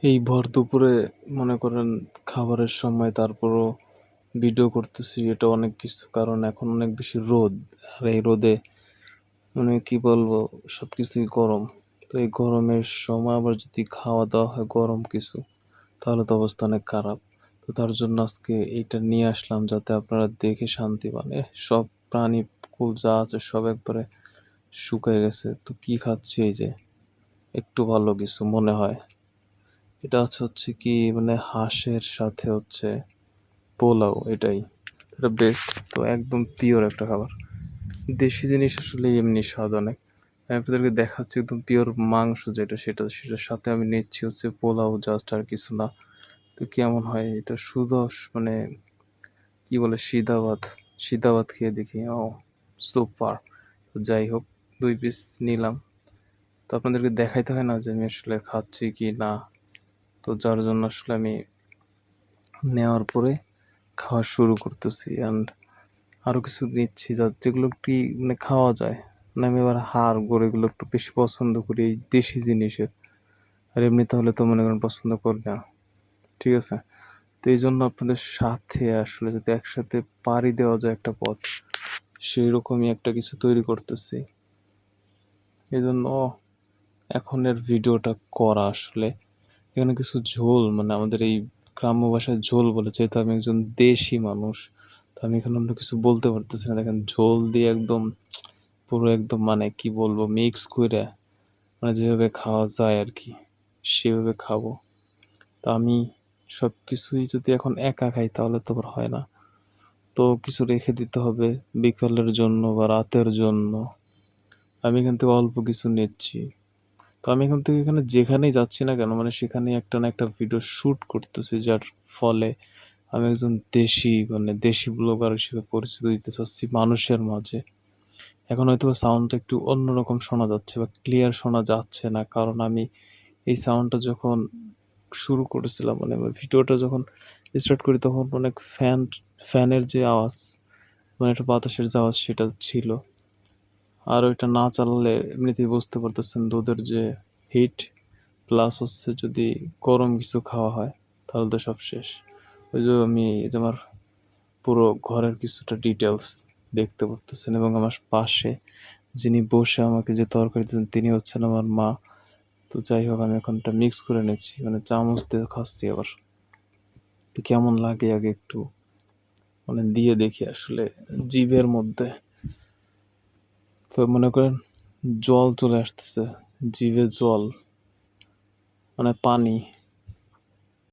এই ভর দুপুরে মনে করেন খাবারের সময়, তারপরও ভিডিও করতেছি। এটা অনেক কিছু, কারণ এখন অনেক বেশি রোদ। আর এই রোদে মানে কি বলবো, সবকিছুই গরম। তো এই গরমের সময় আবার যদি খাওয়া দাওয়া হয় গরম কিছু, তাহলে তো অবস্থা অনেক খারাপ। তো তার জন্য আজকে এইটা নিয়ে আসলাম, যাতে আপনারা দেখে শান্তি পান। সব প্রাণী কুল যা আছে সব একবারে শুকিয়ে গেছে। তো কি খাচ্ছি, এই যে একটু ভালো কিছু মনে হয়। এটা হচ্ছে কি, মানে হাঁসের সাথে হচ্ছে পোলাও, এটাই এটা বেস্ট। তো একদম পিওর একটা খাবার। দেশি জিনিস আসলে এমনি স্বাদ অনেক। আমি আপনাদেরকে দেখাচ্ছি একদম পিওর মাংস, সেটার সাথে আমি নিচ্ছি হচ্ছে পোলাও, জাস্ট আর কিছু না। তো কেমন হয় এটা, শুধু মানে কি বলে, সিদাবাদ খেয়ে দেখি। ও সুপার। তো যাই হোক, 2 পিস নিলাম। তো আপনাদেরকে দেখাইতে হয় না যে আমি আসলে খাচ্ছি কি না। তো যার জন্য আসলে আমি নেওয়ার পরে খাওয়া শুরু করতেছি। অ্যান্ড আরও কিছু নিচ্ছি যেগুলো কি মানে খাওয়া যায়। মানে আমি এবার হাড় গোড় এগুলো একটু বেশি পছন্দ করি এই দেশি জিনিসের। আর এমনি তাহলে তো মনে করেন পছন্দ করি না। ঠিক আছে। তো এই জন্য আপনাদের সাথে আসলে যদি একসাথে পাড়ি দেওয়া যায় একটা পথ, সেই রকমই একটা কিছু তৈরি করতেছি। এই জন্য এখনের ভিডিওটা করা আসলে। এখানে কিছু ঝোল, মানে আমাদের এই গ্রাম্য ভাষায় ঝোল বলে, যেহেতু আমি একজন দেশি মানুষ, তো আমি এখানে অন্য কিছু বলতে পারতেছি না। দেখেন ঝোল দিয়ে একদম পুরো একদম মানে কি বলবো, মিক্স করে মানে যেভাবে খাওয়া যায় আর কি, সেভাবে খাবো। তো আমি সব কিছুই যদি এখন একা খাই তাহলে তো আর হয় না। তো কিছু রেখে দিতে হবে বিকালের জন্য বা রাতের জন্য। আমি এখান থেকে অল্প কিছু নিচ্ছি। তো আমি এখান থেকে যেখানেই যাচ্ছি না কেন, মানে সেখানেই একটা না একটা ভিডিও শ্যুট করতেছি, যার ফলে আমি একজন দেশি ব্লগার হিসেবে পরিচিত দিতে চাচ্ছি মানুষের মাঝে। এখন হয়তো সাউন্ডটা একটু অন্যরকম শোনা যাচ্ছে বা ক্লিয়ার শোনা যাচ্ছে না, কারণ আমি এই সাউন্ডটা যখন শুরু করেছিলাম, মানে ভিডিওটা যখন স্টার্ট করি, তখন অনেক ফ্যানের যে আওয়াজ, মানে একটা বাতাসের যে আওয়াজ, সেটা ছিল। আর ওইটা না চালালে এমনিতেই বুঝতে পারতেছেন দুধের যে হিট, প্লাস হচ্ছে যদি গরম কিছু খাওয়া হয় তাহলে তো সব শেষ। ওই যে আমি এই যে আমার পুরো ঘরের কিছুটা ডিটেলস দেখতে পারতেছেন, এবং আমার পাশে যিনি বসে আমাকে যে তরকারি দিতেন তিনি হচ্ছেন আমার মা। তো যাই হোক, আমি এখন এটা মিক্স করে নিচ্ছি, মানে চামচ দিয়ে খাচ্ছি আবার। তো কেমন লাগে আগে একটু মানে দিয়ে দেখি আসলে জিভের মধ্যে। তো মনে করেন জল চলে আসতেছে, জিভে জল, মানে পানি।